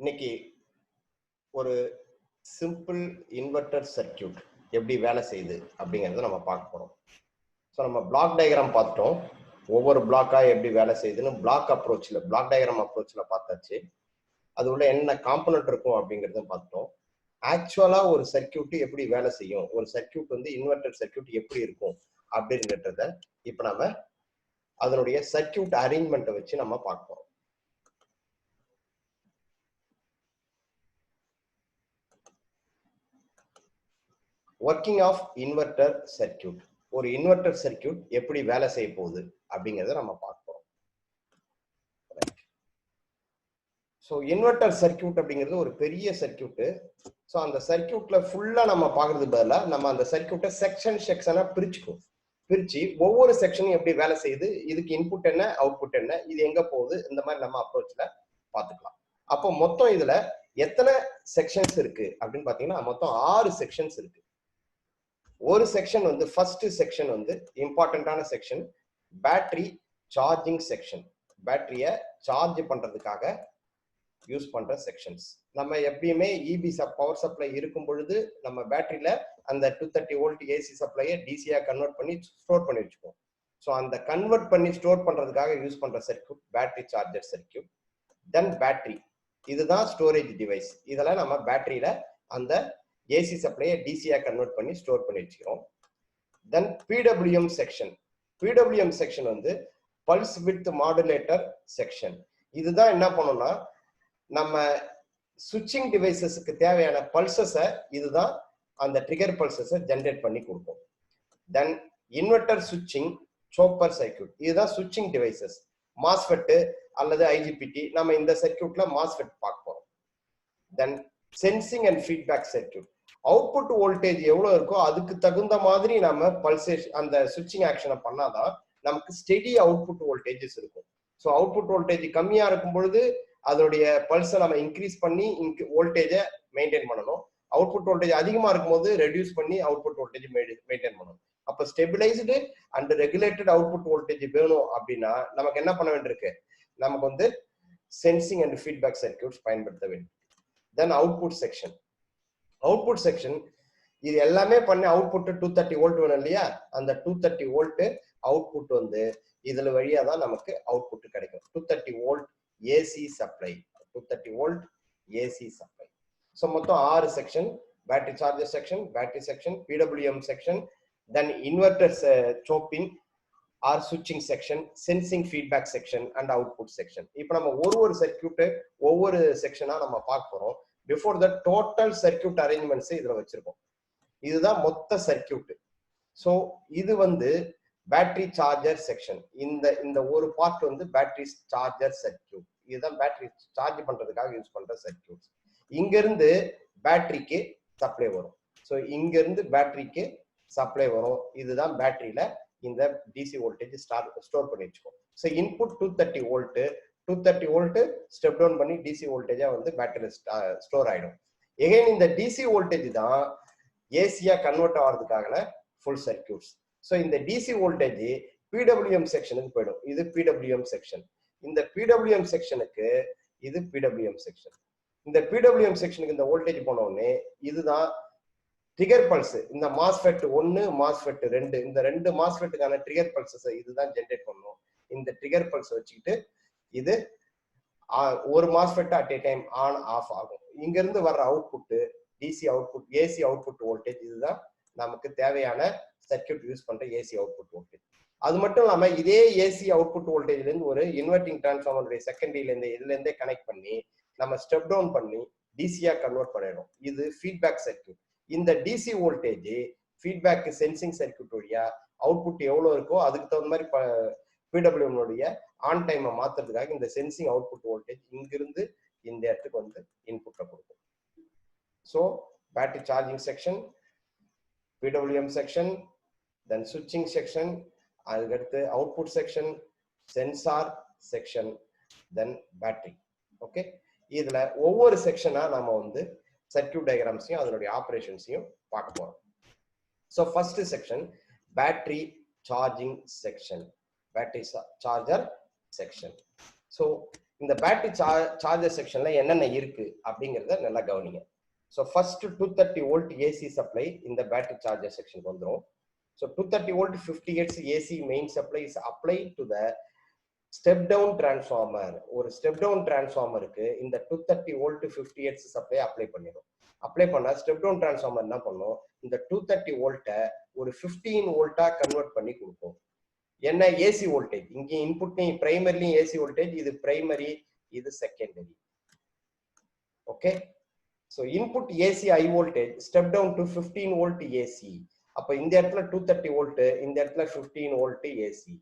இன்னைக்கு ஒரு simple inverter circuit எப்படி வேலை செய்யுது அப்படிங்கிறத நம்ம பார்க்க போறோம். ஸோ நம்ம பிளாக் டயக்ராம் பார்த்துட்டோம். ஒவ்வொரு பிளாக்காக எப்படி வேலை செய்யுதுன்னு பிளாக் டயக்ராம் அப்ரோச்சில் பார்த்தாச்சு. அது உள்ள என்ன காம்பனண்ட் இருக்கும் அப்படிங்கிறத பார்த்துட்டோம். ஆக்சுவலா ஒரு சர்க்கியூட் எப்படி வேலை செய்யும், ஒரு சர்க்கியூட் வந்து இன்வெர்டர் சர்க்கியூட் எப்படி இருக்கும் அப்படின்றத இப்போ நம்ம அதனுடைய சர்க்கியூட் அரேஞ்ச்மெண்ட்டை வச்சு நம்ம பார்ப்போம். ஒர்க்கிங் ஆஃப் இன்வெர்டர் சர்க்கியூட், ஒரு இன்வெர்டர் சர்க்கியூட் எப்படி வேலை செய்ய போகுது அப்படிங்கிறத நம்ம பார்ப்போம். ஸோ இன்வெர்டர் சர்க்கியூட் அப்படிங்கிறது ஒரு பெரிய சர்க்கியூட்டு. ஸோ அந்த சர்க்கியூட்ல ஃபுல்லா நம்ம பார்க்கறது பதிலாக நம்ம அந்த சர்க்கியூட்டை செக்ஷனா பிரிச்சு ஒவ்வொரு செக்ஷனும் எப்படி வேலை செய்யுது, இதுக்கு இன்புட் என்ன, அவுட்புட் என்ன, இது எங்க போகுது, இந்த மாதிரி நம்ம அப்ரோச்ல பார்த்துக்கலாம். அப்போ மொத்தம் இதுல எத்தனை செக்ஷன்ஸ் இருக்கு அப்படின்னு பாத்தீங்கன்னா மொத்தம் 6 செக்ஷன்ஸ் இருக்கு. ஒரு செக்ஷன் வந்து ஃபர்ஸ்ட் செக்ஷன் வந்து இம்பார்ட்டன்டான செக்ஷன், பேட்டரி சார்ஜிங் செக்ஷன். பேட்டரியை சார்ஜ் பண்றதுக்காக யூஸ் பண்ற செக்ஷன்ஸ். நம்ம எப்பயுமே இபி பவர் சப்ளை இருக்கும் பொழுது நம்ம பேட்டரியில அந்த 230 வோல்ட் ஏசி சப்ளையை டிசியா கன்வெர்ட் பண்ணி ஸ்டோர் பண்ணி வச்சுக்கோம். ஸோ அந்த கன்வெர்ட் பண்ணி ஸ்டோர் பண்றதுக்காக யூஸ் பண்ற சர்க்கியூட் பேட்டரி சார்ஜர் சர்க்கியூட். தென் பேட்டரி, இதுதான் ஸ்டோரேஜ் டிவைஸ். இதெல்லாம் நம்ம பேட்டரியில அந்த ஏசி சப்ளையை டிசியா கன்வெர்ட் பண்ணி ஸ்டோர் பண்ணி வச்சுக்கிறோம். தென் பிடபிள்யூஎம் செக்ஷன். பிடபிள்யூஎம் செக்ஷன் வந்து பல்ஸ் விட்த் மாடுலேட்டர் செக்ஷன். இதுதான் என்ன பண்ணணும்னா நம்ம சுவிட்சிங் டிவைசஸ்க்கு தேவையான பல்சஸை இதுதான் அந்த ட்ரிகர் பல்சஸை ஜென்ரேட் பண்ணி கொடுக்கும். தென் இன்வெர்டர் சுவிட்சிங் சோப்பர் சர்க்கியூட், இதுதான் சுவிட்சிங் டிவைசஸ். மாஸ்ஃபெட் அல்லது ஐஜிபிடி, நம்ம இந்த சர்க்கியூட்ல மாஸ்ஃபெட் பார்க்க போறோம். Then sensing and feedback circuit, output voltage எவ்வளவு இருக்கோ அதுக்கு தகுந்த மாதிரி நம்ம பல்சேஷன் அந்த சுவிட்சிங் ஆக்ஷனை பண்ணாதான் நமக்கு ஸ்டெடி அவுட்புட் வோல்டேஜஸ் இருக்கும். ஸோ அவுட்புட் வோல்டேஜ் கம்மியா இருக்கும் பொழுது அதோடைய பல்ஸை நம்ம இன்க்ரீஸ் பண்ணி வோல்டேஜை மெயின்டைன் பண்ணணும். அவுட்புட் வோல்டேஜ் அதிகமா இருக்கும்போது ரெடியூஸ் பண்ணி அவுட்புட் வோல்டேஜ் மெயின்டைன் பண்ணணும். அப்போ stabilised and regulated output voltage வேணும் அப்படின்னா நமக்கு என்ன பண்ண வேண்டியிருக்கு, நமக்கு வந்து சென்சிங் அண்ட் ஃபீட்பேக் சர்க்கியூட்ஸ் பயன்படுத்த வேண்டும். தென் அவுட்புட் செக்ஷன். அவுட்புட் செக்ஷன் இது எல்லாமே பண்ணி அவுட்புட் 230 வோல்ட் வேணும் இல்லையா, அந்த 230 வோல்ட் அவுட்புட் வந்து இதுல வழியா தான் நமக்கு அவுட்புட் கிடைக்கும். 230 volt AC supply, 230 volt AC supply. So மொத்தம் 6 section: battery charger section, battery section, PWM section, then inverter chopping or சுவிட்சிங் section, sensing feedback section and output section. இப்போ நம்ம ஒரு சர்க்கியூட்டு ஒவ்வொரு செக்ஷனா நம்ம பார்க்க போறோம். Before the total circuit arrangements இதுல வச்சிருக்கோம். இதுதான் மொத்த சர்க்கியூட். ஸோ இது வந்து பேட்டரி சார்ஜர் செக்ஷன். இந்த ஒரு பார்ட் வந்து பேட்டரி சார்ஜர் சர்க்கியூட். இதுதான் பேட்டரி சார்ஜ் பண்றதுக்காக யூஸ் பண்ற சர்க்கியூட். இங்க இருந்து பேட்டரிக்கு சப்ளை வரும். ஸோ இங்க இருந்து பேட்டரிக்கு சப்ளை வரும். இதுதான் பேட்டரியில இந்த டிசி வோல்டேஜ் ஸ்டோர் பண்ணி வச்சுக்கோம். So input 230 volt, 230 volt step down பண்ணி டிசி வோல்டேஜா வந்து பேட்டரியில் ஸ்டோர் ஆயிடும். எகைன் இந்த டிசி வோல்டேஜ் தான் ஏசியா கன்வெர்ட் ஆகிறதுக்கான ஃபுல் சர்க்கியூட்ஸ். ஸோ இந்த டிசி வோல்டேஜ் பிடபிள்யூஎம் செக்ஷனுக்கு போயிடும். இது பிடபிள்யூஎம் செக்ஷன். இந்த பிடபிள்யூஎம் செக்ஷனுக்கு இது பிடபிள்யூஎம் செக்ஷன். இந்த பிடபிள்யூஎம் செக்ஷனுக்கு இந்த வோல்டேஜ் போன உடனே இதுதான் ட்ரிகர் பல்ஸ். இந்த மாஸ்ஃபெட் 1, மாஸ்ஃபெட் 2, இந்த 2 மாஸ்ஃபெட்டுக்கான ட்ரிகர் பல்சஸ் இதுதான் ஜென்ரேட் பண்ணணும். இந்த ட்ரிகர் பல்ஸ் வச்சுக்கிட்டு இது ஒரு MOSFET at a time on off ஆகும். இங்க இருந்து வர்ற output DC output AC output voltage. இதுதான் நமக்கு தேவையான சர்க்கியூட் யூஸ் பண்ற ஏசி அவுட்புட் வோல்டேஜ். அது மட்டும் இல்லாம இதே ஏசி அவுட்புட் வோல்டேஜ்ல இருந்து ஒரு இன்வெர்டிங் டிரான்ஸ்ஃபார்மருடைய செகண்டரியில இருந்து இதுல இருந்தே கனெக்ட் பண்ணி நம்ம ஸ்டெப் டவுன் பண்ணி டிசியா கன்வெர்ட் பண்ணிடும். இது ஃபீட்பேக் சர்க்கியூட். இந்த DC voltage feedback sensing circuit வழியா அவுட்புட் எவ்வளவு இருக்கோ அதுக்கு தகுந்த மாதிரி பிடபிள்யூஎம்னுடைய ஆன் டைமை மாத்துறதுக்காக இந்த சென்சிங் அவுட்புட் வோல்டேஜ் இங்கிருந்து இந்த இடத்துக்கு வந்து இன்புட்டை கொடுக்கும். So battery charging section, PWM section, then switching section, அதுக்கடுத்து output section, sensor section, then battery. Okay, இதுல ஒவ்வொரு செக்ஷனா நாம வந்து சர்க்கியூட் டயக்ராம்ஸையும் அதனுடைய ஆபரேஷன்ஸையும் பார்க்க போறோம். So first section battery charging section, battery charger section. So இந்த பேட்டரி சார்ஜர் செக்ஷன்ல என்னென்ன இருக்கு அப்படிங்கறத நல்லா கவனிங்க. So first 230 volt AC supply இந்த பேட்டரி சார்ஜர் செக்ஷனுக்கு வந்துடும். So 230 volt 50 hertz AC main supply is apply to the step down transformer. ஒரு ஸ்டெப் டவுன் டிரான்ஸ்ஃபார்மருக்கு இந்த 230 வோல்ட் 50 ஹெர்ட்ஸ் சப்ளை அப்ளை பண்ணிடும். அப்ளை பண்ணா ஸ்டெப் டவுன் டிரான்ஸ்ஃபார்மர் என்ன பண்ணும், இந்த 230 வோல்ட்டை ஒரு 15 வோல்ட்டா கன்வெர்ட் பண்ணி கொடுக்கும். என்ன ஏசி வோல்டேஜ், இங்க இன்புட் பிரைமரிலையும் ஏசி வோல்டேஜ், இது பிரைமரி இது secondary. Okay, so input AC high voltage step down to 15 volt AC. அப்ப இந்த இடத்துல 230 வோல்ட், இந்த இடத்துல 15 volt AC,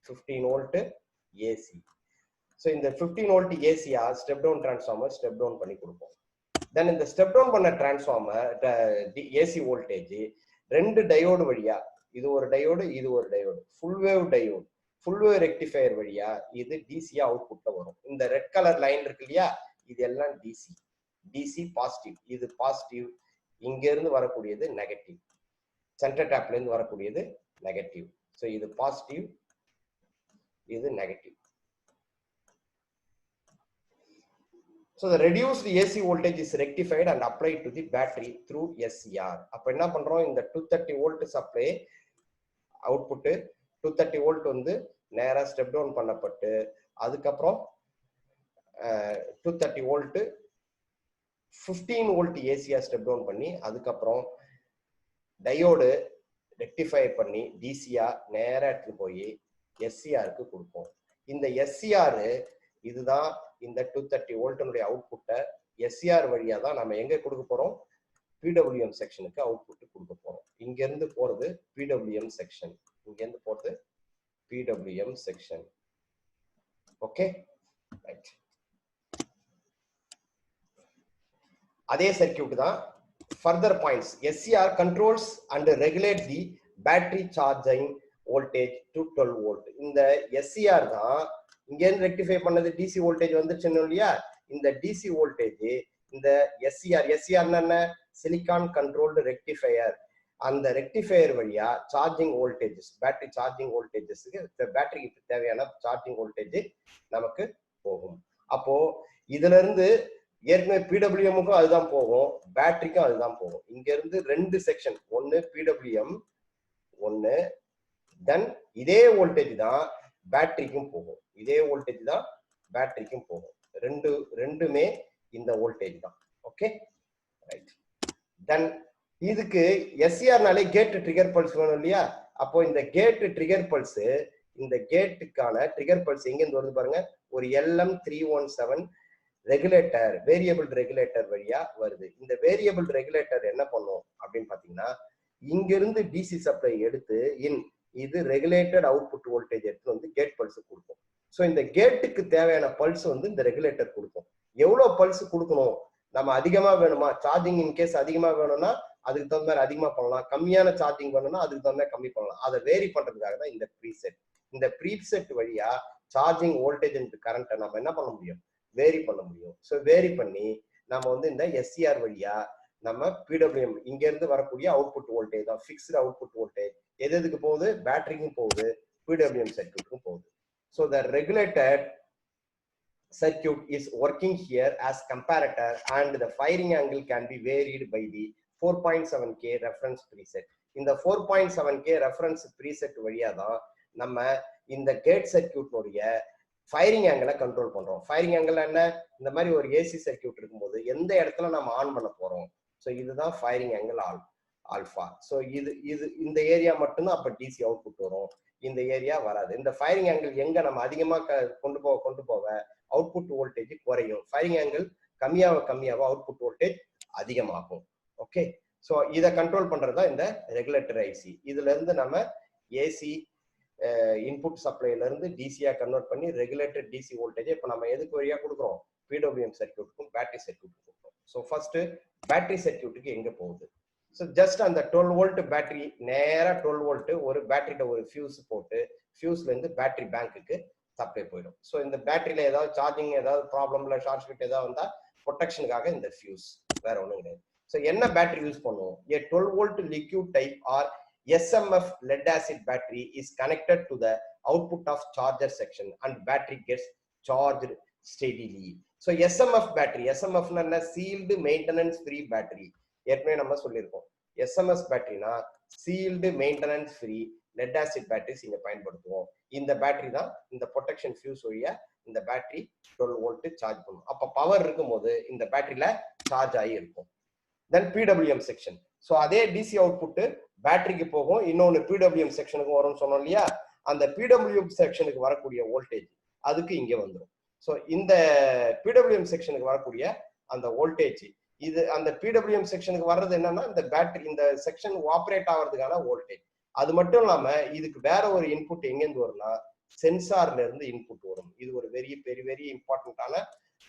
15 volt AC. So இந்த 15 வோல்ட் ஏசியா step down transformer step down பண்ணி கொடுப்போம். தென் இந்த ஸ்டெப் டவுன் பண்ண டிரான்ஸ்ஃபார்மர் ஏசி வோல்டேஜ் ரெண்டு டயோடு வழியா, இது ஒரு டயோடு இது ஒரு diode, full wave diode full wave rectifier வழியா இது டிசியா அவுட்புட்ல வரும். இந்த ரெட் கலர் லைன் இருக்கு இல்லையா, இது எல்லாம் டிசி. டிசி பாசிட்டிவ், இது பாசிட்டிவ். இங்க இருந்து வரக்கூடியது நெகட்டிவ், சென்டர் டேப்ல இருந்து வரக்கூடியது நெகட்டிவ். ஸோ இது பாசிட்டிவ், இது negative. So the reduced AC voltage is rectified and applied to the battery through SCR. அப்ப என்ன பண்றோம், இந்த 230 வோல்ட் சப்ளை அவுட்புட் 230 வோல்ட் வந்து நேரா ஸ்டெப் டவுன் பண்ணப்பட்டு அதுக்கப்புறம் 230 வோல்ட் 15 வோல்ட் ஏசியா ஸ்டெப் டவுன் பண்ணி அதுக்கப்புறம் டயோடு ரெக்டிஃபை பண்ணி டிசியா நேரா எடுத்துட்டு போய் எஸ்சிஆருக்கு கொடுப்போம். இந்த எஸ்சிஆர் இதுதான் இந்த 230 வோல்ட்னுடைய அவுட்புட்டை எஸ்சிஆர் வழியா தான் நம்ம எங்க கொடுக்க போறோம், பிடபிள்யூஎம் செக்ஷனுக்கு அவுட்புட் கொடுக்க போறோம். இங்க இருந்து போறது பிடபிள்யூஎம் செக்ஷன், இங்க இருந்து போறது பிடபிள்யூஎம் செக்ஷன். Okay, right. அதே சர்க்கியூட் தான். Further points, SCR controls and regulate the battery charging voltage to 12 volt. இந்த எஸ்சிஆர் தான் இங்க இருந்து ரெக்டிஃபை பண்ணது டிசி வோல்டேஜ் வந்துச்சு இல்லையா, இந்த டிசி வோல்டேஜ் இந்த எஸ்சிஆர், எஸ்சிஆர் என்ன, சிலிகான் கண்ட்ரோல்டு ரெக்டிஃபையர், அந்த ரெக்டிஃபையர் வழியா சார்ஜிங் வோல்டேஜஸ், பேட்டரி சார்ஜிங் வோல்டேஜஸ்க்கு பேட்டரிக்கு தேவையான சார்ஜிங் வோல்டேஜ் நமக்கு போகும். அப்போ இதுல இருந்து ஏற்கனவே பிடபிள்யூஎம்முக்கும் அதுதான் போகும், பேட்டரிக்கும் அதுதான் போகும். இங்க இருந்து ரெண்டு செக்ஷன், ஒன்னு பிடபிள்யூஎம் ஒன்னு, தென் இதே வோல்டேஜ் தான் பேட்டரிக்கும் போகும், இதே வோல்டேஜ் தான் பேட்டரிக்கும் போகும். ரெண்டுமே இந்த வோல்டேஜ் தான். Okay, right. தென் இதுக்கு எஸ்சிஆர்னாலே கேட் ட்ரிகர் பல்ஸ் வேணும் இல்லையா, அப்போ இந்த கேட் ட்ரிகர் பல்ஸ், இந்த கேட்டுக்கான ட்ரிகர் பல்ஸ் எங்க இருந்து வருது பாருங்க, ஒரு LM317 ரெகுலேட்டர், வேரியபிள் ரெகுலேட்டர் வழியா வருது. இந்த வேரியபிள் ரெகுலேட்டர் என்ன பண்ணும் அப்படின்னு பாத்தீங்கன்னா, இங்க இருந்து டிசி சப்ளை எடுத்து இது ரெகுலேட்டட் அவுட்புட் வோல்டேஜ் எடுத்து வந்து கேட் பல்ஸ் கொடுக்கும். ஸோ இந்த கேட்டுக்கு தேவையான பல்ஸ் வந்து இந்த ரெகுலேட்டர் கொடுக்கும். எவ்வளவு பல்ஸ் கொடுக்கணும், நம்ம அதிகமா வேணுமா, சார்ஜிங் இன்கேஸ் அதிகமா வேணும்னா அதுக்கு தகுந்த மாதிரி அதிகமா பண்ணலாம், கம்மியான சார்ஜிங் வேணும்னா அதுக்கு தகுந்த மாதிரி கம்மி பண்ணலாம். அதை வேரி பண்றதுக்காக தான் இந்த ப்ரீசெட். இந்த ப்ரீசெட் வழியா சார்ஜிங் வோல்டேஜ் அண்ட் கரண்ட்டை நம்ம என்ன பண்ண முடியும், வேரி பண்ண முடியும். ஸோ வேரி பண்ணி நம்ம வந்து இந்த எஸ்சிஆர் வழியா நம்ம பிடபிள்யூஎம் இங்க இருந்து வரக்கூடிய அவுட்புட் வோல்டேஜ் தான் ஃபிக்ஸ்டு அவுட்புட் வோல்டேஜ் எதுக்கு போகுது, பேட்டரிக்கும் போகுது, பிடபிள்யூஎம் சர்க்யூட்டுக்கும் போகுது. So the regulated circuit is working here as comparator and the firing angle can be varied by the 4.7K reference preset. இந்த 4.7K reference preset வழியா தான் நம்ம இந்த கேட் சர்க்யூட் உடைய ஃபயரிங் ஆங்கிளை கண்ட்ரோல் பண்றோம். ஃபயரிங் ஆங்கிள் என்ன, இந்த மாதிரி ஒரு ஏசி சர்க்யூட் இருக்கும்போது எந்த இடத்துல நம்ம ஆன் பண்ண போறோம், ஸோ இதுதான் ஃபயரிங் ஆங்கிள் ஆல்பா. ஸோ இது இந்த ஏரியா மட்டும்தான் அப்ப டிசி அவுட்புட் வரும், இந்த ஏரியா வராது. இந்த ஃபயரிங் ஆங்கிள் எங்க நம்ம அதிகமா கொண்டு போக அவுட்புட் வோல்டேஜ் குறையும், ஃபயரிங் ஆங்கிள் கம்மியாக அவுட்புட் வோல்டேஜ் அதிகமாகும். ஓகே, ஸோ இதை கண்ட்ரோல் பண்றதா இந்த ரெகுலேட்டர் ஐசி. இதுல இருந்து நம்ம ஏசி இன்புட் சப்ளைல இருந்து டிசியா கன்வெர்ட் பண்ணி ரெகுலேட்டட் டிசி வோல்டேஜ் இப்போ நம்ம எதுக்கு வழியா கொடுக்குறோம், பிடபிள்யூஎம் சர்க்யூட்டுக்கும் பேட்டரி சர்க்யூட்டுக்கும் கொடுக்குறோம். ஸோ ஃபர்ஸ்ட் பேட்டரி சர்க்யூட்டுக்கு எங்க போகுது, ஸோ ஜஸ்ட் அந்த 12 வோல்ட் பேட்டரி நேரா 12 வோல்ட் ஒரு பேட்டரியில ஒரு ஃபியூஸ் போட்டு ஃபியூஸ்ல இருந்து பேட்டரி பேங்க்குக்கு சப்ளை போயிடும். ஸோ இந்த பேட்டரியில ஏதாவது சார்ஜிங் ஏதாவது ப்ராப்ளம்ல ஷார்ட் சர்க்யூட் ஏதாவது வந்தா ப்ரொடெக்ஷனுக்காக இந்த ஃபியூஸ், வேற ஒன்றும் கிடையாது. ஸோ என்ன பேட்டரி யூஸ் பண்ணுவோம், a 12 volt liquid type or SMF lead acid battery is connected to the output of charger section and battery gets charged steadily. So SMF battery, SMF னா sealed maintenance free battery. ஏற்கனவே நம்ம சொல்லியிருக்கோம். SMS பேட்டரினா sealed maintenance free lead acid batteries இங்க பயன்படுத்துவோம். இந்த battery தான் இந்த protection fuse வழியா இந்த பேட்டரி 12 வோல்ட் சார்ஜ் பண்ணும். அப்ப பவர் இருக்கும்போது இந்த பேட்டரியில சார்ஜ் ஆகி இருக்கும். தென் PWM செக்ஷன். ஸோ அதே டிசி அவுட்புட் பேட்டரிக்கு போகும், இன்னொன்று PWM செக்ஷனுக்கு வரும்னு சொன்னோம் இல்லையா? அந்த PWM செக்ஷனுக்கு வரக்கூடிய வோல்டேஜ் அதுக்கு இங்க வந்துடும். ஸோ இந்த PWM செக்ஷனுக்கு வரக்கூடிய அந்த வோல்டேஜ், இது அந்த PWM செக்ஷனுக்கு வர்றது என்னன்னா இந்த பேட்டரி இந்த செக்ஷன் ஆப்ரேட் ஆகிறதுக்கான வோல்டேஜ். அது மட்டும் இல்லாம இதுக்கு வேற ஒரு இன்புட் எங்கேருந்து வரும்னா சென்சார்ல இருந்து இன்புட் வரும். இது ஒரு வெரி இம்பார்ட்டன்டான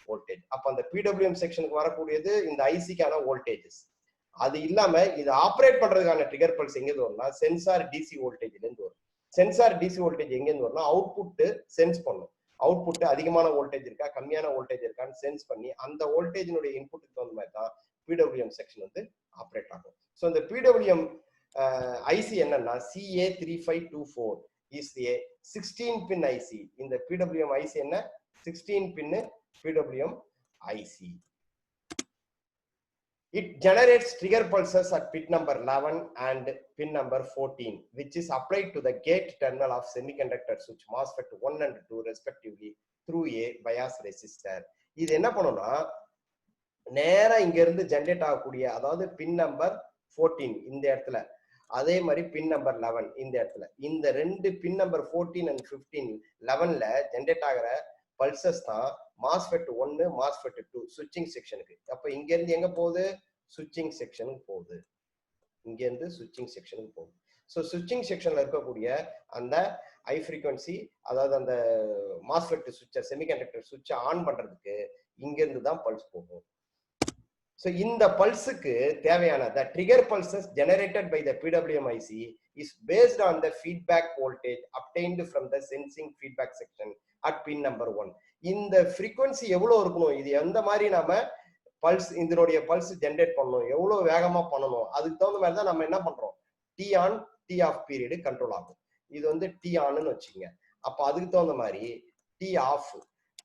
வோல்டேஜ். அப்ப அந்த PWM செக்ஷனுக்கு வரக்கூடியது இந்த ஐசிக்கான வோல்டேஜஸ். அது இல்லாம இது ஆப்ரேட் பண்றதுக்கான ட்ரிகர் பல்ஸ் எங்கேருந்து வரும்னா சென்சார் டிசி வோல்டேஜ்ல இருந்து வரும். சென்சார் டிசி வோல்டேஜ் எங்கேருந்து வரும்னா அவுட்புட் சென்ஸ் பண்ணும். அவுட்புட் அதிகமான வோல்டேஜ் இருக்கா கம்மியான வோல்டேஜ் இருக்கான்னு சென்ஸ் பண்ணி அந்த வோல்டேஜினுடைய இன்புட்டுக்கு தகுந்த மாதிரி தான் PWM செக்ஷன் வந்து ஆப்ரேட் ஆகும். ஸோ இந்த PWM ஐசி என்னன்னா CA3524 is a 16 pin IC. இந்த PWM IC என்ன 16 pin PWM IC. It generates trigger pulses at pin number 11 and pin number 14, which is applied to the gate terminal of semiconductor switch MOSFET 1 and 2 respectively through a bias resistor. இது என்ன பண்ணும்னா நேரா இங்க இருந்து generate ஆகக்கூடிய, அதாவது பின் number 14 இந்த இடத்துல, அதே மாதிரி பின் நம்பர் 11 இந்த இடத்துல, இந்த ரெண்டு பின் நம்பர் 14 and 15 11ல ஜெனரேட் ஆகிற பல்சஸ் தான் MOSFET 1 MOSFET 2 சுவிட்சிங் செக்ஷனுக்கு. அப்ப இங்க இருந்து எங்க போகுது? சுவிட்சிங் செக்ஷனுக்கு போகுது. இங்க இருந்து சுவிட்சிங் செக்ஷனுக்கு போகுது. ஸோ சுவிட்சிங் செக்ஷன்ல இருக்கக்கூடிய அந்த ஹை ஃப்ரீக்வன்சி, அதாவது அந்த MOSFET சுவிட்சை செமிகண்டக்டர் சுவிட்சை ஆன் பண்றதுக்கு இங்க இருந்து தான் பல்ஸ் போகும். ஸோ இந்த பல்ஸுக்கு தேவையான the trigger pulses generated by the PWM IC is based on the feedback voltage obtained from the sensing feedback section at pin number 1. இந்த frequency எவ்வளவு இருக்கணும், இது எந்த மாதிரி நாம பல்ஸ் இதனுடைய பல்ஸ் ஜெனரேட் பண்ணணும், எவ்வளவு வேகமா பண்ணணும், அதுக்கு தகுந்த மாதிரி தான் நம்ம என்ன பண்றோம், T on T off period control ஆகும். இது வந்து டி ஆன்னு வச்சுங்க. அப்ப அதுக்கு தகுந்த மாதிரி T off,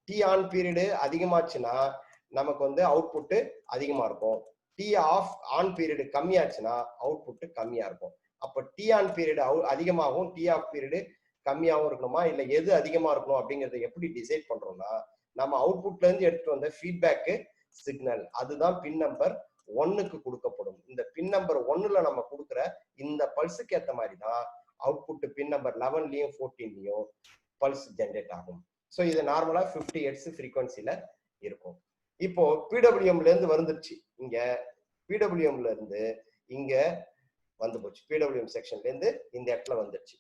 T on period அதிகமாச்சுன்னா நமக்கு வந்து அவுட்புட் அதிகமா இருக்கும். டி ஆஃப் ஆன் பீரியடு கம்மியாச்சுன்னா அவுட்புட் கம்மியா இருக்கும். அப்ப டி ஆன் பீரியடு அதிகமாகவும் டி ஆஃப் பீரியடு கம்மியாகவும் இருக்கணுமா, இல்ல எது அதிகமா இருக்கணும் அப்படிங்கறத எப்படி டிசைட் பண்றோம்னா, நம்ம அவுட்புட்ல இருந்து எடுத்துட்டு வந்த ஃபீட்பேக் சிக்னல் அதுதான் பின் நம்பர் 1க்கு கொடுக்கப்படும். இந்த பின் நம்பர் 1ல நம்ம கொடுக்குற இந்த பல்ஸுக்கு ஏற்ற மாதிரி தான் அவுட்புட் பின் நம்பர் 11லயும் 14லயும் பல்ஸ் ஜென்ரேட் ஆகும். ஸோ இது நார்மலா 50 Hz ஃப்ரீக்வன்சில இருக்கும். இப்போ PWMல இருந்து வந்துருச்சு, இங்க PWMல இருந்து இங்க வந்து போச்சு, PWM செக்ஷன்ல இருந்து இந்த இடத்துல வந்துருச்சு.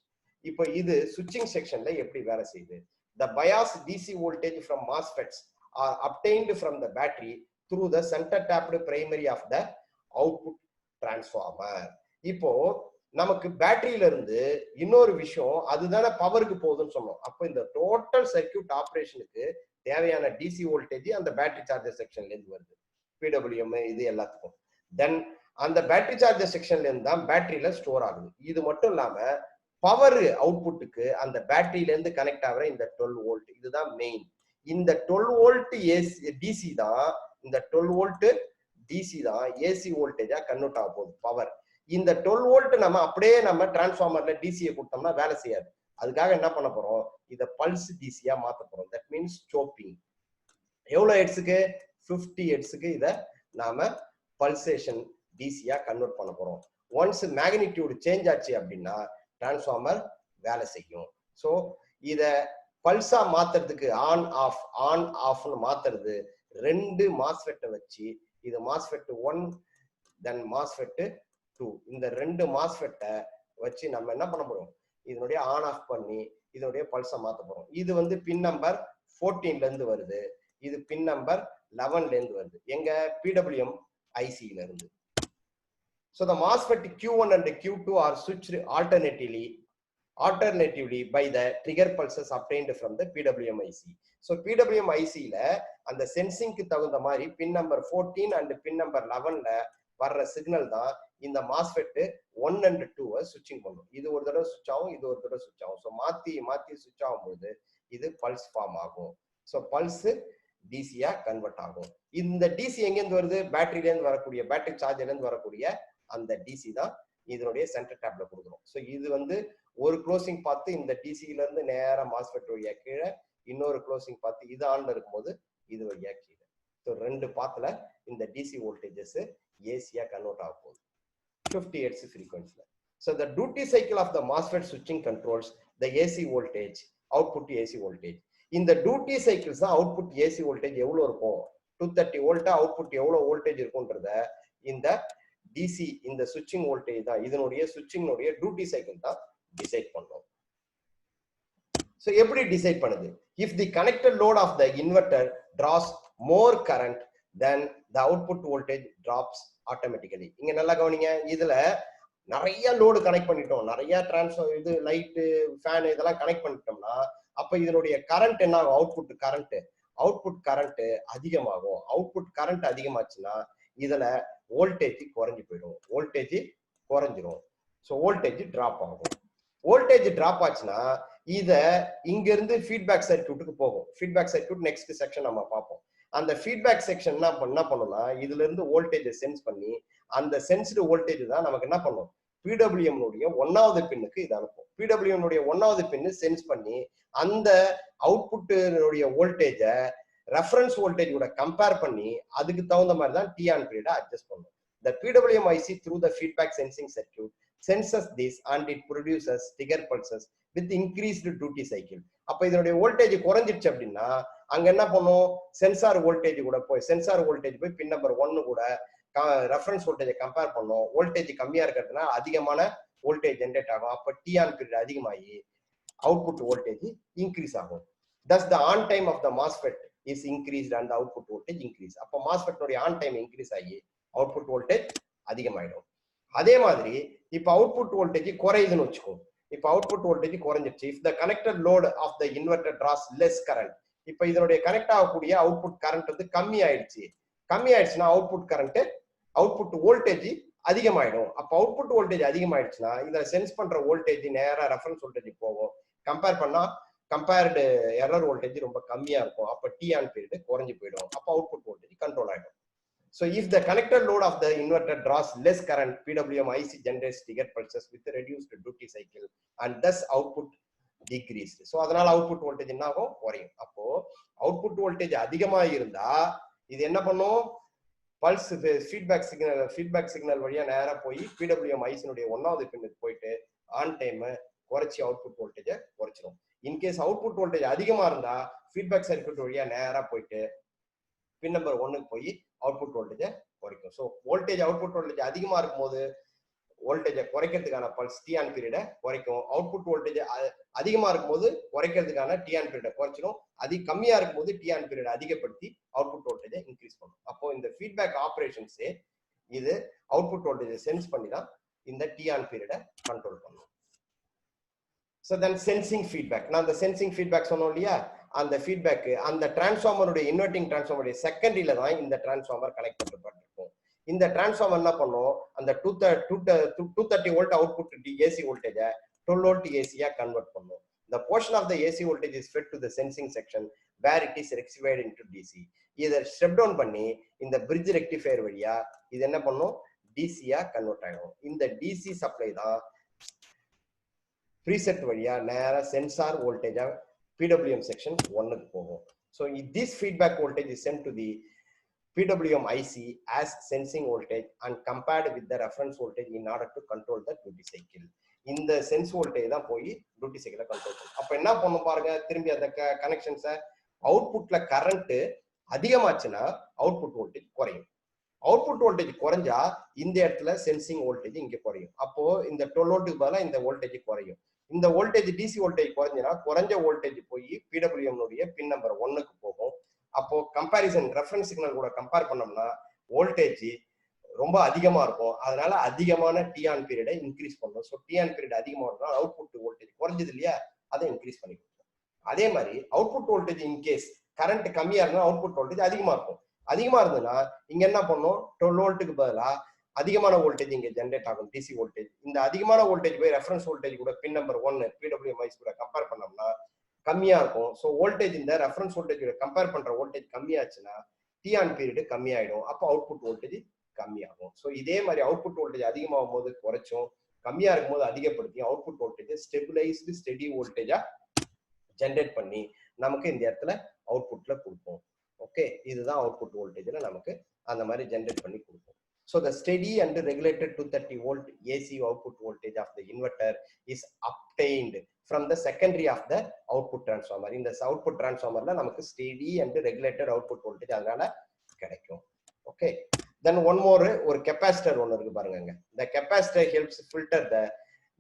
இப்போ இது சுவிட்சிங் செக்ஷன்ல எப்படி வேலை செய்யுது? The bias DC voltage from MOSFETs are obtained from the battery through the center tapped primary of the output transformer. இப்போ நமக்கு பேட்டரியில இருந்து இன்னொரு விஷயம், அதுதானே பவருக்கு போகுதுன்னு சொன்னோம். அப்போ இந்த டோட்டல் சர்க்கியூட் ஆபரேஷனுக்கு தேவையான டிசி வோல்டேஜ் அந்த பேட்டரி சார்ஜர் செக்ஷன்ல இருந்து வருது, PWM இது எல்லாத்துக்கும். தென் அந்த பேட்டரி சார்ஜர் செக்ஷன்ல இருந்து தான் பேட்டரியில ஸ்டோர் ஆகுது. இது மட்டும் இல்லாம பவர் அவுட்புட்டுக்கு அந்த பேட்டரியில இருந்து கனெக்ட் ஆகிற இந்த 12 வோல்ட் இதுதான் மெயின். இந்த 12 வோல்ட் ஏசி டிசி தான், இந்த 12 வோல்ட் டிசி தான் ஏசி வோல்டேஜா கன்வெர்ட் ஆக போகுது பவர். இந்த 12 வோல்ட் நம்ம அப்படியே நம்ம டிரான்ஸ்ஃபார்மர்ல டிசியை கொடுத்தோம்னா வேலை செய்யாது. அதுக்காக என்ன பண்ண போறோம், இத பல்ஸ் டிசியா மாத்த போறோம். That means stopping. எவ்வளவு ஹெர்ட்ஸுக்கு? 50 ஹெர்ட்ஸுக்கு இத நாம பல்சேஷன் டிசியா கன்வெர்ட் பண்ண போறோம். ஒன்ஸ் மேக்னிடியூட் சேஞ்ச் ஆச்சு அப்படின்னா டிரான்ஸ்ஃபார்மர் வேலை செய்யும். ஸோ இத பல்ஸா மாத்துறதுக்கு ஆன் ஆஃப்னு மாத்துறது ரெண்டு மாஸ்ஃபெட்டை வச்சு, இது மாஸ்ஃபெட் 1 தென் மாஸ்ஃபெட் 2, இந்த ரெண்டு மாஸ்ஃபெட்டை வச்சு நம்ம என்ன பண்ண போறோம், இதனுடைய ஆன் ஆஃப் பண்ணி இதனுடைய பல்ஸை மாத்த போறோம். இது வந்து பின் நம்பர் 14ல இருந்து வருது, இது பின் நம்பர் 11ல இருந்து வருது, எங்க PWM ஐசில இருந்து. So the MOSFET Q1 and Q2 are switched alternatively by the trigger pulses obtained from the PWM IC. So PWM ICல அந்த சென்சிங்க்கு தகுந்த மாதிரி பின் நம்பர் 14 and பின் நம்பர் 11ல வர்ற சிக்னல் தான் இந்த MOSFET 1 and 2 ஸ்விட்சிங் பண்ணும். இது ஒரு தடவை சுவிட்ச் ஆகும், இது ஒரு தடவை சுவிட்ச் ஆகும். ஸோ மாத்தி சுவிட்ச் ஆகும்போது இது பல்ஸ் ஃபார்ம் ஆகும். ஸோ பல்ஸ் டிசியா கன்வெர்ட் ஆகும். இந்த டிசி எங்கேருந்து வருது? பேட்டரியில இருந்து வரக்கூடிய, பேட்டரி சார்ஜர்ல இருந்து வரக்கூடிய அந்த டிசி தான் இதனுடைய சென்டர் டேப்ல கொடுக்குறோம். ஸோ இது வந்து ஒரு க்ளோசிங் பார்த்து இந்த டிசில இருந்து நேரா மாஸ்ஃபெட் வழியா கீழே, இன்னொரு க்ளோசிங் பார்த்து இது ஆன்ல இருக்கும்போது இது வழியா கீழே. ஸோ 2 பாத்துல இந்த டிசி வோல்டேஜஸ் ஏசியா கன்வெர்ட் ஆக போகுது 50 Hz frequency. So the duty cycle of the MOSFET switching controls the AC voltage, output AC voltage. இந்த டியூட்டி சைக்கிள்ஸ் தான் அவுட்புட் ஏசி வோல்டேஜ் எவ்வளவு இருக்கும், 230 வோல்ட்டா அவுட்புட் எவ்வளவு வோல்டேஜ் இருக்கும்ன்றத இந்த டிசி இந்த சுவிட்சிங் வோல்டேஜ் தான், இதனுடைய சுவிட்சிங்னுடைய டியூட்டி சைக்கிள் தான் டிசைட் பண்ணும். So எப்படி டிசைட் பண்ணுது? If the connected load of the inverter draws more current then the output voltage drops automatically. இங்க நல்லா கவனிங்க, இதுல நிறைய லோடு கனெக்ட் பண்ணிட்டோம், நிறைய டிரான்ஸ்ஃபார்மர் இது லைட்டு ஃபேன் இதெல்லாம் கனெக்ட் பண்ணிட்டோம்னா அப்ப இதனுடைய கரண்ட் என்ன ஆகும்? அவுட்புட் கரண்ட் அதிகமாகும். அவுட்புட் கரண்ட் அதிகமாச்சுன்னா இதுல வோல்டேஜ் குறைஞ்சு போயிடும், வோல்டேஜ் குறைஞ்சிரும். ஸோ வோல்டேஜ் டிராப் ஆகும். வோல்டேஜ் டிராப் ஆச்சுன்னா இத இங்க இருந்து ஃபீட்பேக் சர்க்யூட்டுக்கு போகும். ஃபீட்பேக் சர்க்யூட் நெக்ஸ்ட் செக்ஷன் நம்ம பார்ப்போம். அந்த ஃபீட்பேக் செக்ஷன் என்ன பண்ணணும்னா இதுல இருந்து வோல்டேஜை சென்ஸ் பண்ணி அந்த சென்ஸ்டு வோல்டேஜ் தான் நமக்கு என்ன பண்ணும்? பிடபிள்யூஎம் உடைய 1வது பின்னுக்கு இது அனுப்பும். பிடபிள்யூஎம் உடைய 1வது பின்னு சென்ஸ் பண்ணி அந்த அவுட்புட்டுடைய வோல்டேஜை ரெஃபரன்ஸ் வோல்டேஜ் கூட கம்பேர் பண்ணி அதுக்கு தகுந்த மாதிரி தான் டி ஆன் பீரியடை அட்ஜஸ்ட் பண்ணும். The PWM IC through the feedback sensing circuit senses this and it produces trigger pulses with increased duty cycle. அப்ப இதனுடைய வோல்டேஜ் குறைஞ்சிருச்சு அப்படின்னா அங்க என்ன பண்ணும்? சென்சார் வோல்டேஜ் கூட போய் பின் நம்பர் 1 கூட ரெஃபரன்ஸ் வோல்டேஜை கம்பேர் பண்ணும். வோல்டேஜ் கம்மியா இருக்கிறதுனா அதிகமான வோல்டேஜ் ஜென்ரேட் ஆகும். அப்ப டி ஆன் பீரியட் அதிகமாகி அவுட்புட் வோல்டேஜ் இன்க்ரீஸ் ஆகும். Thus the on time of the MOSFET is increased and the output voltage increase. அப்ப MOSFET உடைய ஆன் டைம் இன்க்ரீஸ் ஆகி அவுட்புட் வோல்டேஜ் அதிகமாயிடும். அதே மாதிரி இப்ப அவுட்புட் வோல்டேஜ் குறையுதுன்னு வச்சுக்கோ. இப்ப அவுட்புட் வோல்டேஜ் குறைஞ்சிருச்சு. if the connected load of the inverter draws less current, இப்ப இதனுடைய கனெக்ட் ஆகக்கூடிய அவுட்புட் கரண்ட் வந்து கம்மி ஆயிடுச்சுன்னா அவுட்புட் வோல்டேஜ் அதிகமாயிடும். அப்ப அவுட்புட் வோல்டேஜ் அதிகமாயிடுச்சுன்னா இதுல சென்ஸ் பண்ற வோல்டேஜ் நேரா ரெஃபரன்ஸ் வோல்டேஜ் போகும். கம்பேர் பண்ணா கம்பேர்டு எரர் வோல்டேஜ் ரொம்ப கம்மியா இருக்கும். அப்ப டி ஆன் பீரியட் குறைஞ்சு போயிடும். அப்ப அவுட்புட் வோல்டேஜ் கண்ட்ரோல் ஆயிடும். So if the connected load of the inverter draws less current, PWM IC generates trigger pulses with a reduced duty cycle and thus output decreased. So அதனால output voltage என்ன ஆகும்? குறையும். அப்போ output voltage அதிகமா இருந்தா இது என்ன பண்ணும்? பல்ஸ் ஃபீட்பேக் சிக்னல் வழியா நேரா போய் PWM IC னுடைய 1வது பின்னுக்கு போயிட்டு ஆன் டைம் குறைச்சி அவுட்புட் வோல்டேஜை குறைச்சிடும். இன்கேஸ் அவுட்புட் வோல்டேஜ் அதிகமா இருந்தா ஃபீட்பேக் சர்க்யூட் வழியா நேரா போயிட்டு பின் நம்பர் 1க்கு போய் அவுட்புட் வோல்டேஜை குறைக்கும். ஸோ அவுட்புட் வோல்டேஜ் அதிகமா இருக்கும்போது வோல்டேஜை குறைக்கிறதுக்கான பல்ஸ் டி ஆன் பீரியடை குறைக்கும். அவுட்புட் வோல்டேஜ் அதிகமா இருக்கும்போது குறைக்கிறதுக்கான டி ஆன் பீரியடை குறைச்சிடும். கம்மியா இருக்கும்போது டி ஆன் பீரியட் அதிகப்படுத்தி அவுட்புட் வோல்டேஜை இன்க்ரீஸ் பண்ணும். அப்போ இந்த ஃபீட்பேக் ஆப்ரேஷன்ஸே இது அவுட்புட் வோல்டேஜை சென்ஸ் பண்ணி தான் இந்த டி ஆன் பீரியடை கண்ட்ரோல் பண்ணும். So then sensing feedback. நான் அந்த சென்சிங் ஃபீட்பேக் சொன்னோம் இல்லையா, அந்த ஃபீட்பேக் அந்த டிரான்ஸ்ஃபார்மருடைய இன்வெர்டிங் டிரான்ஸ்ஃபார்மருடைய செகண்டரியில தான் இந்த டிரான்ஸ்ஃபார்மர் கனெக்ட் பண்ணப்பட்டிருக்கும். இந்த டிரான்ஸ்ஃபார்மர் என்ன பண்ணும்? அந்த 230 வோல்ட் அவுட்புட் ஏசி வோல்டேஜை 12 வோல்ட் ஏசியா கன்வெர்ட் பண்ணும். The portion of the AC voltage is fed to the sensing section where it is rectified into DC. இதை ஸ்டெப் டவுன் பண்ணி இந்த பிரிட்ஜ் ரெக்டிஃபையர் வழியா இது என்ன பண்ணும்? டிசியா கன்வெர்ட் ஆயிடும். இந்த டிசி சப்ளை தான் preset வழியா நேரா சென்சார் வோல்டேஜா PWM செக்ஷன் 1க்கு போகும். So this feedback voltage is sent to the PWM IC as sensing voltage and compared with the reference voltage in order to control the duty cycle. இந்த sense voltage தான் போய் duty சைக்கிளை control பண்ணும். அப்ப என்ன பண்ணும் பாருங்க, திரும்பி அந்த கனெக்ஷன்ஸை அவுட்புட்ல கரண்ட் அதிகமாச்சுன்னா அவுட்புட் வோல்டேஜ் குறையும். அவுட்புட் வோல்டேஜ் குறைஞ்சா இந்த இடத்துல சென்சிங் வோல்டேஜ் இங்க குறையும். அப்போ இந்த 12 வோல்ட்டுக்கு பதிலாக இந்த வோல்டேஜ் குறையும். இந்த வோல்டேஜ் டிசி வோல்டேஜ் குறைஞ்சினா குறைஞ்ச வோல்டேஜ் போய் PWM உடைய பின் நம்பர் 1க்கு போகும். அப்போ கம்பேரிசன் ரெஃபரன்ஸ் சிக்னல் கூட கம்பேர் பண்ணோம்னா வோல்டேஜ் ரொம்ப அதிகமா இருக்கும். அதனால அதிகமான டி ஆன் பீரியடை இன்க்ரீஸ் பண்ணும். ஸோ டி ஆன் பீரியட் அதிகமா இருந்தால் அவுட்புட் வோல்டேஜ் குறைஞ்சது இல்லையா, அதை இன்க்ரீஸ் பண்ணி கொடுக்கும். அதே மாதிரி அவுட்புட் வோல்டேஜ் இன்கேஸ் கரண்ட் கம்மியா இருந்தால் அவுட்புட் வோல்டேஜ் அதிகமா இருக்கும். அதிகமா இருந்ததுன்னா இங்க என்ன பண்ணும்? 12 வோல்ட்டுக்கு பதிலாக அதிகமான வோல்டேஜ் இங்க ஜென்ரேட் ஆகும், டிசி வோல்டேஜ். இந்த அதிகமான வோல்டேஜ் போய் ரெஃபரன்ஸ் வோல்டேஜ் கூட பின் நம்பர் 1 PWM IC கூட கம்பேர் பண்ணோம்னா கம்மியா இருக்கும். ஸோ வோல்டேஜ் இந்த ரெஃபரன்ஸ் வோல்டேஜ் கம்பேர் பண்ற வோல்டேஜ் கம்மியாச்சுன்னா டி ஆன் பீரியட் கம்மியாயிடும். அப்போ அவுட்புட் வோல்டேஜ் கம்மியாகும். ஸோ இதே மாதிரி அவுட்புட் வோல்டேஜ் அதிகமாகும் போது குறைச்சும், கம்மியா இருக்கும்போது அதிகப்படுத்தி அவுட்புட் வோல்டேஜ் ஸ்டெபிலைஸ்டு ஸ்டெடி வோல்டேஜா ஜென்ரேட் பண்ணி நமக்கு இந்த இடத்துல அவுட்புட்ல கொடுப்போம். ஓகே, இதுதான் அவுட்புட் வோல்டேஜ்ல நமக்கு அந்த மாதிரி ஜென்ரேட் பண்ணி கொடுப்போம். So the steady and regulated 230 volt AC output voltage of the inverter is obtained from the secondary of the output transformer. In the output transformer la namakku steady and regulated output voltage adala kedaikum. Okay, then one more or capacitor one irukku parunga. The capacitor helps filter the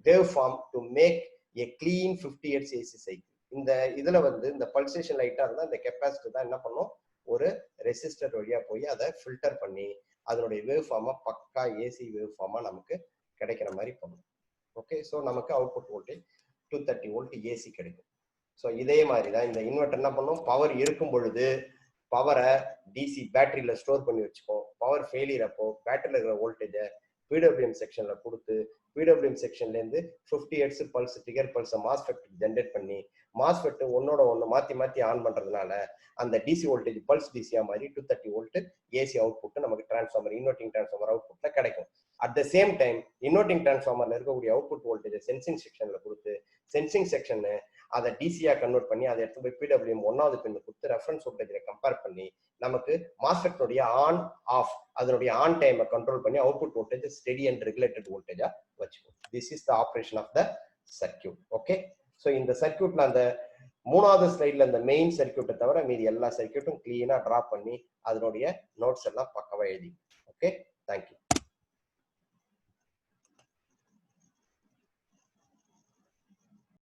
waveform to make a clean 50 Hz AC cycle. இந்த இதுல வந்து இந்த pulsation லைட்டா இருந்தா இந்த capacitor தான் என்ன பண்ணும், ஒரு ரெசிஸ்டர் வழியா போய் அதை ஃபில்டர் பண்ணி அதனுடைய வேவ் ஃபார்மா பக்கா ஏசி வேவ் ஃபார்மா நமக்கு கிடைக்கிற மாதிரி பண்ணும். ஓகே, ஸோ நமக்கு அவுட்புட் வோல்டேஜ் 230 வோல்ட் ஏசி கிடைக்கும். ஸோ இதே மாதிரி தான் இந்த இன்வெர்டர் என்ன பண்ணும், பவர் இருக்கும் பொழுது பவரை டிசி பேட்டரியில ஸ்டோர் பண்ணி வச்சுப்போம். பவர் ஃபெயிலியர் அப்போ பேட்டரியில் இருக்கிற வோல்டேஜை பிடபிள்யூஎம் செக்ஷன்ல கொடுத்து பிடபிள்யூஎம் செக்ஷன்ல இருந்து 50 ஹெர்ட்ஸ் பல்ஸ் ட்ரிகர் பல்ஸை மாஸ்ஃபெட் ஜென்ரேட் பண்ணி மாஸ்ஃபெட் ஒன்னோட ஒன்று மாத்தி ஆன் பண்றதுனால அந்த டிசி வோல்டேஜ் பல்ஸ் டிசியா மாதிரி 230 வோல்ட் ஏசி அவுட்புட் நமக்கு டிரான்ஸ்ஃபார்மர் இன்வெர்ட்டிங் டிரான்ஸ்ஃபார்மர் அவுட்புட்ல கிடைக்கும். At the same time inverting டிரான்ஸ்ஃபார்மர்ல இருக்கக்கூடிய அவுட்புட் வோல்டேஜ் சென்சிங் செக்ஷன்ல கொடுத்து சென்சிங் செக்ஷன் அதை டிசியா கன்வெர்ட் பண்ணி அதை எடுத்து போய் பிடபிள்யூஎம் 1வது பின் கொடுத்து ரெஃபரன்ஸ் வோல்டேஜை கம்பேர் பண்ணி நமக்கு மாஸ்ஃபெட்னுடைய ஆன் ஆஃப் அதனுடைய ஆன் டைமை கண்ட்ரோல் பண்ணி output voltage steady and regulated வோல்டேஜா வச்சுக்கும். This is the operation of the circuit. Okay, so இந்த சர்க்கியூட்ல அந்த 3வது ஸ்லைட்ல இந்த மெயின் சர்க்கியூட்டை தவிர மீதி எல்லா சர்க்கியூட்டும் கிளீனா டிரா பண்ணி அதனுடைய நோட்ஸ் எல்லாம் பக்கவா எழுதி. Okay, thank you.